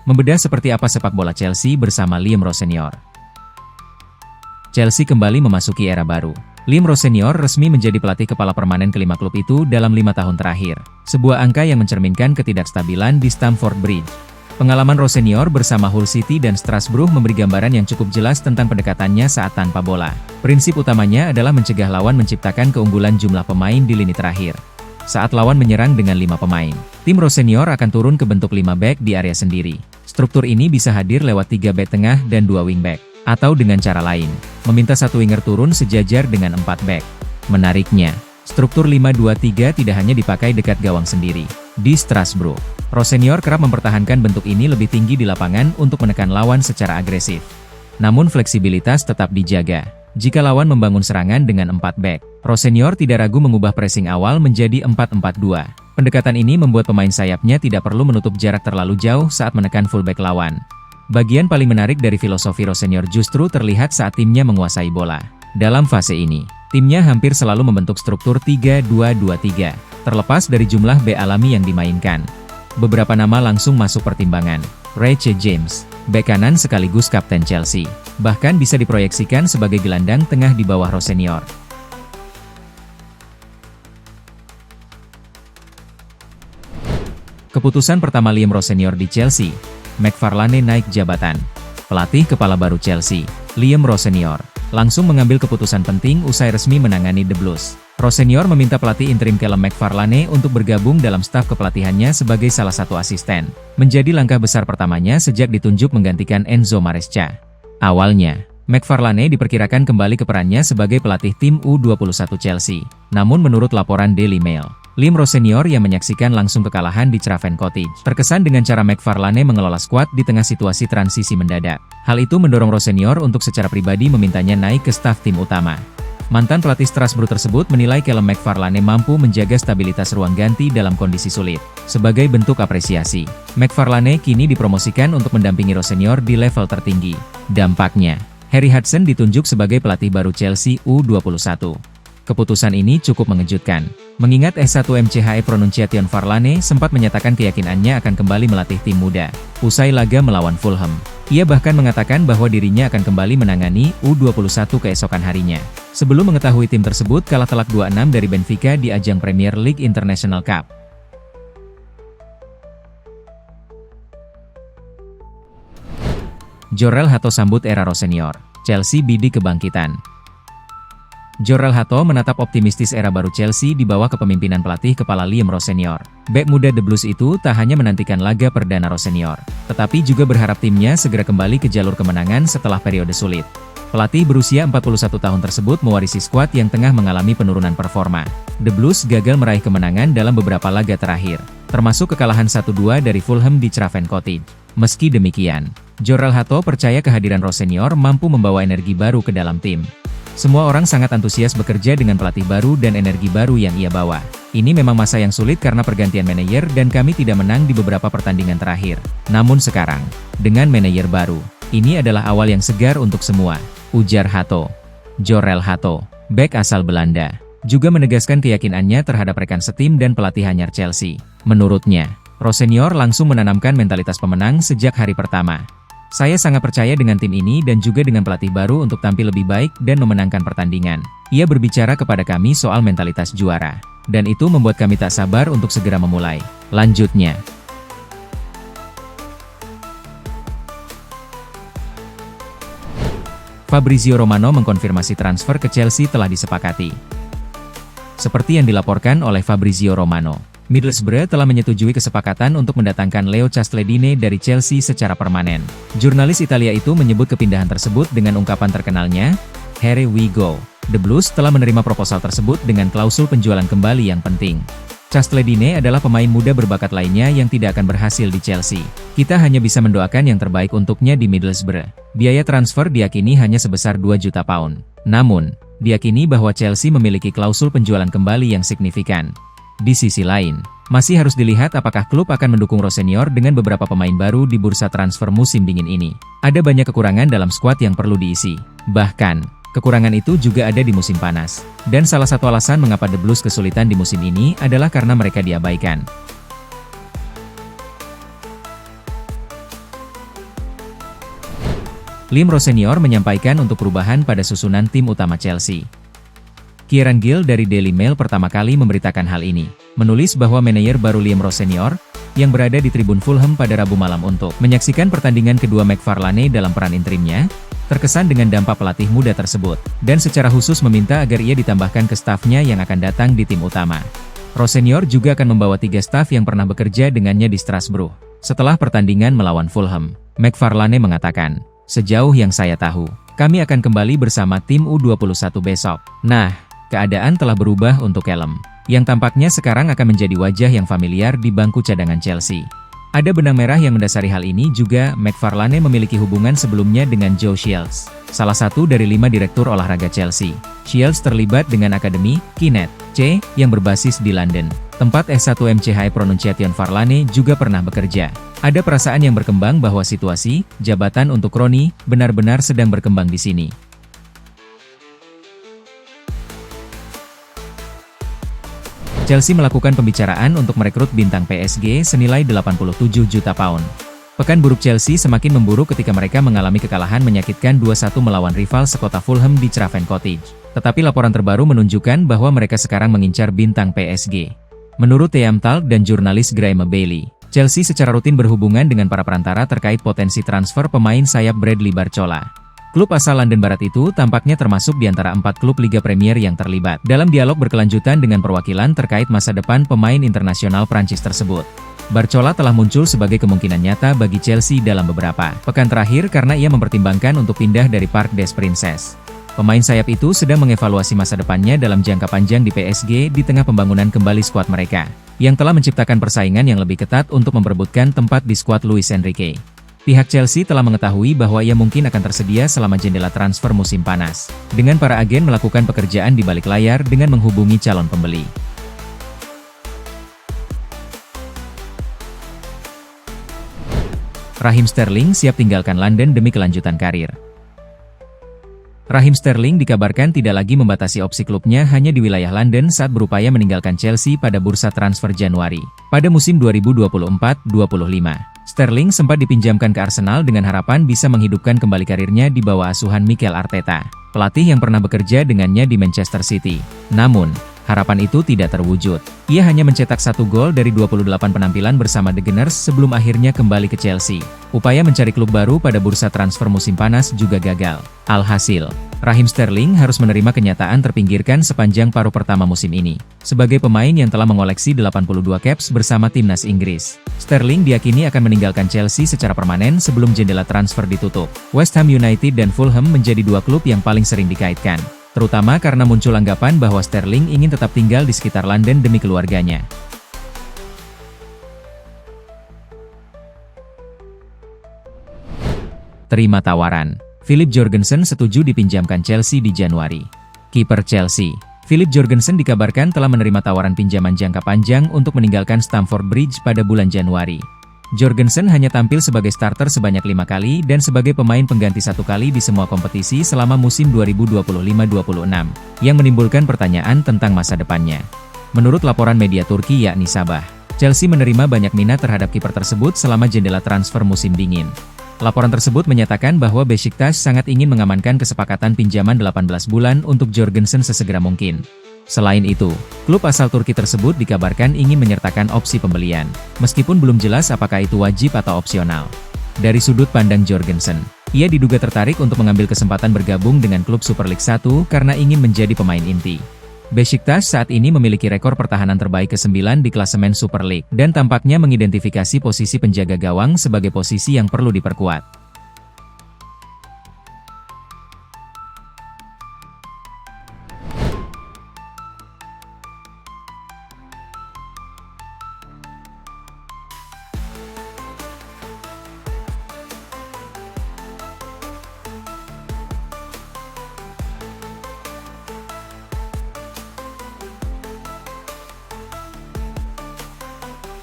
Membedah seperti apa sepak bola Chelsea bersama Liam Rose Senior. Chelsea kembali memasuki era baru. Liam Rose Senior resmi menjadi pelatih kepala permanen kelima klub itu dalam 5 tahun terakhir. Sebuah angka yang mencerminkan ketidakstabilan di Stamford Bridge. Pengalaman Rose Senior bersama Hull City dan Strasbourg memberi gambaran yang cukup jelas tentang pendekatannya saat tanpa bola. Prinsip utamanya adalah mencegah lawan menciptakan keunggulan jumlah pemain di lini terakhir. Saat lawan menyerang dengan 5 pemain, tim Rose Senior akan turun ke bentuk 5 back di area sendiri. Struktur ini bisa hadir lewat 3 back tengah dan 2 wingback. Atau dengan cara lain, meminta satu winger turun sejajar dengan 4 back. Menariknya, struktur 5-2-3 tidak hanya dipakai dekat gawang sendiri. Di Strasbourg, Rose Senior kerap mempertahankan bentuk ini lebih tinggi di lapangan untuk menekan lawan secara agresif. Namun fleksibilitas tetap dijaga. Jika lawan membangun serangan dengan 4 back, Rose Senior tidak ragu mengubah pressing awal menjadi 4-4-2. Pendekatan ini membuat pemain sayapnya tidak perlu menutup jarak terlalu jauh saat menekan fullback lawan. Bagian paling menarik dari filosofi Rose Senior justru terlihat saat timnya menguasai bola. Dalam fase ini, timnya hampir selalu membentuk struktur 3-2-2-3, terlepas dari jumlah back alami yang dimainkan. Beberapa nama langsung masuk pertimbangan. Reece James, bek kanan sekaligus kapten Chelsea, bahkan bisa diproyeksikan sebagai gelandang tengah di bawah Rose Senior. Keputusan pertama Liam Rose Senior di Chelsea, McFarlane naik jabatan. Pelatih kepala baru Chelsea, Liam Rose Senior, langsung mengambil keputusan penting usai resmi menangani The Blues. Rose Senior meminta pelatih interim Callum McFarlane untuk bergabung dalam staf kepelatihannya sebagai salah satu asisten. Menjadi langkah besar pertamanya sejak ditunjuk menggantikan Enzo Maresca. Awalnya, McFarlane diperkirakan kembali ke perannya sebagai pelatih tim U21 Chelsea. Namun menurut laporan Daily Mail, Liam Rose Senior yang menyaksikan langsung kekalahan di Craven Cottage terkesan dengan cara McFarlane mengelola skuad di tengah situasi transisi mendadak. Hal itu mendorong Rose Senior untuk secara pribadi memintanya naik ke staf tim utama. Mantan pelatih Strasbourg tersebut menilai Callum McFarlane mampu menjaga stabilitas ruang ganti dalam kondisi sulit. Sebagai bentuk apresiasi, McFarlane kini dipromosikan untuk mendampingi Rose Senior di level tertinggi. Dampaknya, Harry Hudson ditunjuk sebagai pelatih baru Chelsea U21. Keputusan ini cukup mengejutkan, mengingat S1 Pronunciation Farlane sempat menyatakan keyakinannya akan kembali melatih tim muda. Usai laga melawan Fulham, ia bahkan mengatakan bahwa dirinya akan kembali menangani U21 keesokan harinya. Sebelum mengetahui tim tersebut kalah telak 2-6 dari Benfica di ajang Premier League International Cup. Jorrel Hato sambut era Rose Senior, Chelsea bidik kebangkitan. Jorrel Hato menatap optimistis era baru Chelsea di bawah kepemimpinan pelatih kepala Liam Rose Senior. Bek muda The Blues itu tak hanya menantikan laga perdana Rose Senior, tetapi juga berharap timnya segera kembali ke jalur kemenangan setelah periode sulit. Pelatih berusia 41 tahun tersebut mewarisi skuad yang tengah mengalami penurunan performa. The Blues gagal meraih kemenangan dalam beberapa laga terakhir, termasuk kekalahan 1-2 dari Fulham di Craven Cottage. Meski demikian, Jorrel Hato percaya kehadiran Rose Senior mampu membawa energi baru ke dalam tim. Semua orang sangat antusias bekerja dengan pelatih baru dan energi baru yang ia bawa. Ini memang masa yang sulit karena pergantian manajer dan kami tidak menang di beberapa pertandingan terakhir. Namun sekarang, dengan manajer baru, ini adalah awal yang segar untuk semua, ujar Hato. Jorrel Hato, bek asal Belanda, juga menegaskan keyakinannya terhadap rekan setim dan pelatih anyar Chelsea. Menurutnya, Rose Senior langsung menanamkan mentalitas pemenang sejak hari pertama. Saya sangat percaya dengan tim ini dan juga dengan pelatih baru untuk tampil lebih baik dan memenangkan pertandingan. Ia berbicara kepada kami soal mentalitas juara, dan itu membuat kami tak sabar untuk segera memulai. Lanjutnya, Fabrizio Romano mengkonfirmasi transfer ke Chelsea telah disepakati. Seperti yang dilaporkan oleh Fabrizio Romano, Middlesbrough telah menyetujui kesepakatan untuk mendatangkan Leo Chastledine dari Chelsea secara permanen. Jurnalis Italia itu menyebut kepindahan tersebut dengan ungkapan terkenalnya, "Here we go." The Blues telah menerima proposal tersebut dengan klausul penjualan kembali yang penting. Chastledine adalah pemain muda berbakat lainnya yang tidak akan berhasil di Chelsea. Kita hanya bisa mendoakan yang terbaik untuknya di Middlesbrough. Biaya transfer diyakini hanya sebesar 2 juta pound. Namun, diyakini bahwa Chelsea memiliki klausul penjualan kembali yang signifikan. Di sisi lain, masih harus dilihat apakah klub akan mendukung Rose Senior dengan beberapa pemain baru di bursa transfer musim dingin ini. Ada banyak kekurangan dalam skuad yang perlu diisi. Bahkan, kekurangan itu juga ada di musim panas. Dan salah satu alasan mengapa The Blues kesulitan di musim ini adalah karena mereka diabaikan. Liam Rosenior menyampaikan untuk perubahan pada susunan tim utama Chelsea. Kieran Gill dari Daily Mail pertama kali memberitakan hal ini, menulis bahwa manajer baru Liam Rosenior, yang berada di tribun Fulham pada Rabu malam untuk menyaksikan pertandingan kedua McFarlane dalam peran interimnya, terkesan dengan dampak pelatih muda tersebut, dan secara khusus meminta agar ia ditambahkan ke stafnya yang akan datang di tim utama. Rosenior juga akan membawa 3 staf yang pernah bekerja dengannya di Strasbourg. Setelah pertandingan melawan Fulham, McFarlane mengatakan, "Sejauh yang saya tahu, kami akan kembali bersama tim U21 besok." Nah, keadaan telah berubah untuk Callum, yang tampaknya sekarang akan menjadi wajah yang familiar di bangku cadangan Chelsea. Ada benang merah yang mendasari hal ini juga. McFarlane memiliki hubungan sebelumnya dengan Joe Shields, salah satu dari 5 direktur olahraga Chelsea. Shields terlibat dengan Akademi Kinet C yang berbasis di London, tempat S1 MCH Pronunciation Farlane juga pernah bekerja. Ada perasaan yang berkembang bahwa situasi, jabatan untuk Rooney, benar-benar sedang berkembang di sini. Chelsea melakukan pembicaraan untuk merekrut bintang PSG senilai 87 juta pound. Pekan buruk Chelsea semakin memburuk ketika mereka mengalami kekalahan menyakitkan 2-1 melawan rival sekota Fulham di Craven Cottage. Tetapi laporan terbaru menunjukkan bahwa mereka sekarang mengincar bintang PSG. Menurut Team Talk dan jurnalis Graeme Bailey, Chelsea secara rutin berhubungan dengan para perantara terkait potensi transfer pemain sayap Bradley Barcola. Klub asal London Barat itu tampaknya termasuk di antara 4 klub Liga Premier yang terlibat dalam dialog berkelanjutan dengan perwakilan terkait masa depan pemain internasional Prancis tersebut. Barcola telah muncul sebagai kemungkinan nyata bagi Chelsea dalam beberapa pekan terakhir karena ia mempertimbangkan untuk pindah dari Parc des Princes. Pemain sayap itu sedang mengevaluasi masa depannya dalam jangka panjang di PSG di tengah pembangunan kembali skuad mereka, yang telah menciptakan persaingan yang lebih ketat untuk memperebutkan tempat di skuad Luis Enrique. Pihak Chelsea telah mengetahui bahwa ia mungkin akan tersedia selama jendela transfer musim panas, dengan para agen melakukan pekerjaan di balik layar dengan menghubungi calon pembeli. Raheem Sterling siap tinggalkan London demi kelanjutan karir. Raheem Sterling dikabarkan tidak lagi membatasi opsi klubnya hanya di wilayah London saat berupaya meninggalkan Chelsea pada bursa transfer Januari, pada musim 2024-25. Sterling sempat dipinjamkan ke Arsenal dengan harapan bisa menghidupkan kembali karirnya di bawah asuhan Mikel Arteta, pelatih yang pernah bekerja dengannya di Manchester City. Namun, harapan itu tidak terwujud. Ia hanya mencetak 1 gol dari 28 penampilan bersama The Gunners sebelum akhirnya kembali ke Chelsea. Upaya mencari klub baru pada bursa transfer musim panas juga gagal. Alhasil, Raheem Sterling harus menerima kenyataan terpinggirkan sepanjang paruh pertama musim ini. Sebagai pemain yang telah mengoleksi 82 caps bersama timnas Inggris, Sterling diyakini akan meninggalkan Chelsea secara permanen sebelum jendela transfer ditutup. West Ham United dan Fulham menjadi 2 klub yang paling sering dikaitkan, terutama karena muncul anggapan bahwa Sterling ingin tetap tinggal di sekitar London demi keluarganya. Terima tawaran, Philip Jorgensen setuju dipinjamkan Chelsea di Januari. Kiper Chelsea, Philip Jorgensen dikabarkan telah menerima tawaran pinjaman jangka panjang untuk meninggalkan Stamford Bridge pada bulan Januari. Jorgensen hanya tampil sebagai starter sebanyak 5 kali dan sebagai pemain pengganti 1 kali di semua kompetisi selama musim 2025-26, yang menimbulkan pertanyaan tentang masa depannya. Menurut laporan media Turki yakni Sabah, Chelsea menerima banyak minat terhadap kiper tersebut selama jendela transfer musim dingin. Laporan tersebut menyatakan bahwa Beşiktaş sangat ingin mengamankan kesepakatan pinjaman 18 bulan untuk Jorgensen sesegera mungkin. Selain itu, klub asal Turki tersebut dikabarkan ingin menyertakan opsi pembelian, meskipun belum jelas apakah itu wajib atau opsional. Dari sudut pandang Jorgensen, ia diduga tertarik untuk mengambil kesempatan bergabung dengan klub Super League 1 karena ingin menjadi pemain inti. Beşiktaş saat ini memiliki rekor pertahanan terbaik ke-9 di klasemen Super League, dan tampaknya mengidentifikasi posisi penjaga gawang sebagai posisi yang perlu diperkuat.